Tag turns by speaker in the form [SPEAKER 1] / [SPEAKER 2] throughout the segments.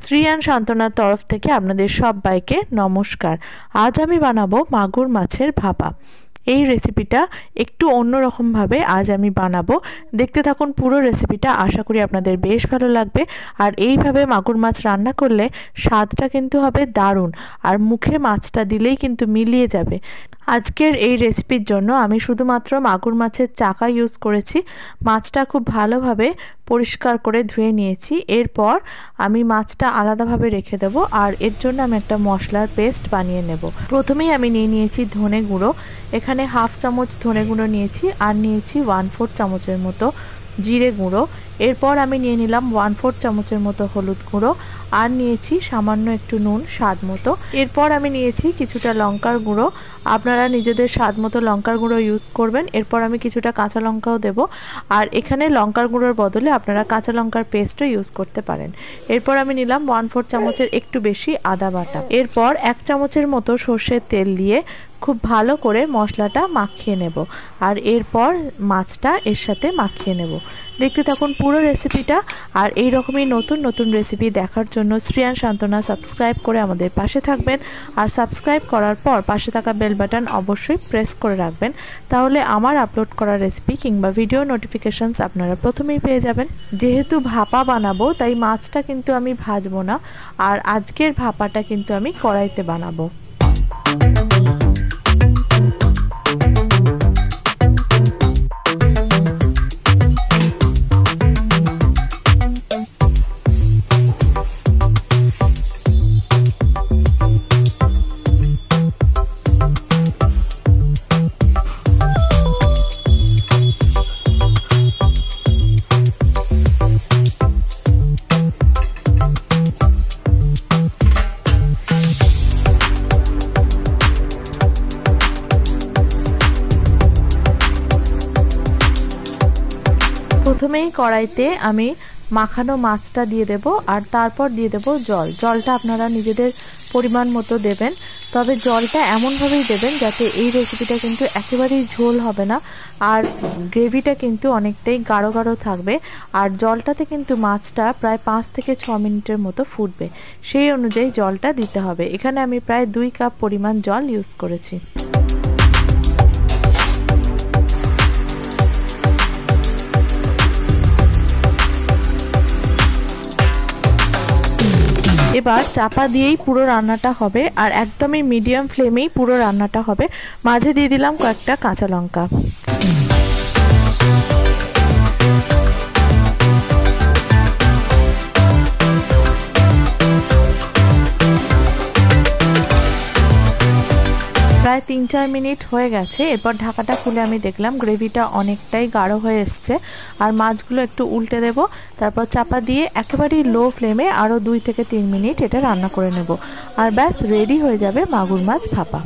[SPEAKER 1] শ্রিয়ান সান্ত্বনার তরফ থেকে আপনাদের সবাইকে নমস্কার। আজ আমি বানাবো মাগুর মাছের ভাপা। এই রেসিপিটা একটু অন্যরকমভাবে আজ আমি বানাবো। দেখতে থাকুন পুরো রেসিপিটা, আশা করি আপনাদের বেশ ভালো লাগবে। আর এইভাবে মাগুর মাছ রান্না করলে স্বাদটা কিন্তু হবে দারুণ, আর মুখে মাছটা দিলেই কিন্তু মিলিয়ে যাবে। আজকের এই রেসিপির জন্য আমি শুধুমাত্র মাগুর মাছের চাকা ইউজ করেছি। মাছটা খুব ভালোভাবে পরিষ্কার করে ধুয়ে নিয়েছি। এরপর আমি মাছটা আলাদাভাবে রেখে দেবো, আর এর জন্য আমি একটা মশলার পেস্ট বানিয়ে নেব। প্রথমেই আমি নিয়েছি ধনে গুঁড়ো। এখানে হাফ চামচ ধনে গুঁড়ো নিয়েছি, আর নিয়েছি 1/4 চামচের মতো জিরে গুঁড়ো। এরপর আমি নিয়ে নিলাম 1/4 চামচের মতো হলুদ গুঁড়ো, আর নিয়েছি সামান্য একটু নুন স্বাদ মতো। এরপর আমি নিয়েছি কিছুটা লঙ্কার গুঁড়ো, আপনারা নিজেদের স্বাদ মতো লঙ্কার গুঁড়ো ইউজ করবেন। এরপর আমি কিছুটা কাঁচা লঙ্কাও দেব, আর এখানে লঙ্কার গুঁড়োর বদলে আপনারা কাঁচা লঙ্কার পেস্টও ইউজ করতে পারেন। এরপর আমি নিলাম 1/4 চামচের একটু বেশি আদা বাটা। এরপর 1 চামচের মতো সর্ষের তেল দিয়ে খুব ভালো করে মশলাটা মাখিয়ে নেব, আর এরপর মাছটা এর সাথে মাখিয়ে নেব। দেখতে থাকুন পুরো রেসিপিটা। আর এই রকমই নতুন নতুন রেসিপি দেখার জন্য শ্রিয়ান সান্ত্বনা সাবস্ক্রাইব করে আমাদের পাশে থাকবেন। আর সাবস্ক্রাইব করার পর পাশে থাকা বেল বাটন অবশ্যই প্রেস করে রাখবেন, তাহলে আমার আপলোড করা রেসিপি কিংবা ভিডিও নোটিফিকেশনস আপনারা প্রথমেই পেয়ে যাবেন। যেহেতু ভাপা বানাবো তাই মাছটা কিন্তু আমি ভাজবো না, আর আজকের ভাপাটা কিন্তু আমি কড়াইতে বানাবো। প্রথমেই কড়াইতে আমি মাখানো মাছটা দিয়ে দেব, আর তারপর দিয়ে দেব জল। জলটা আপনারা নিজেদের পরিমাণ মতো দেবেন, তবে জলটা এমনভাবেই দেবেন যাতে এই রেসিপিটা কিন্তু একেবারেই ঝোল হবে না, আর গ্রেভিটা কিন্তু অনেকটাই গাঢ় গাঢ় থাকবে। আর জলটাতে কিন্তু মাছটা প্রায় 5 থেকে 6 মিনিটের মতো ফুটবে, সেই অনুযায়ী জলটা দিতে হবে। এখানে আমি প্রায় 2 কাপ পরিমাণ জল ইউজ করেছি। এবার চাপা দিয়েই পুরো রান্নাটা হবে, আর একদমই মিডিয়াম ফ্লেমেই পুরো রান্নাটা হবে। মাঝে দিয়ে দিলাম কয়েকটা কাঁচা লঙ্কা। প্রায় 3-4 মিনিট হয়ে গেছে। এরপর ঢাকাটা খুলে আমি দেখলাম গ্রেভিটা অনেকটাই গাঢ় হয়ে এসছে, আর মাছগুলো একটু উল্টে দেব। তারপর চাপা দিয়ে একেবারেই লো ফ্লেমে আরও 2 থেকে 3 মিনিট এটা রান্না করে নেব, আর ব্যাস রেডি হয়ে যাবে মাগুর মাছ ভাপা।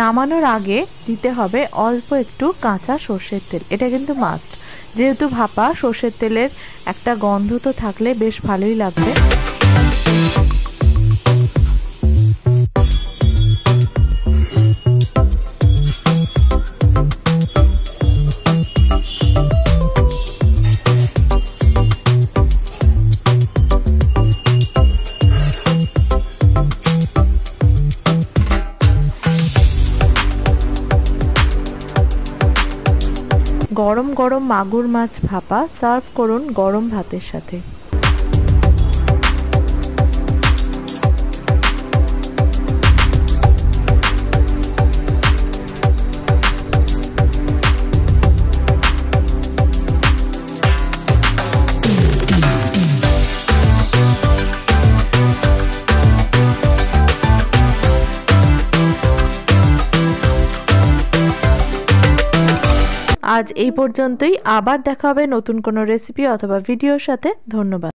[SPEAKER 1] নামানোর আগে দিতে হবে অল্প একটু কাঁচা সর্ষের তেল, এটা কিন্তু মাস্ট। যেহেতু ভাপা, সর্ষের তেলের একটা গন্ধ তো থাকলে বেশ ভালোই লাগবে। গরম গরম মাগুর মাছ ভাপা সার্ভ করুন গরম ভাতের সাথে। আজ এই পর্যন্তই। আবার দেখা হবে নতুন কোনো রেসিপি অথবা ভিডিওর সাথে। ধন্যবাদ।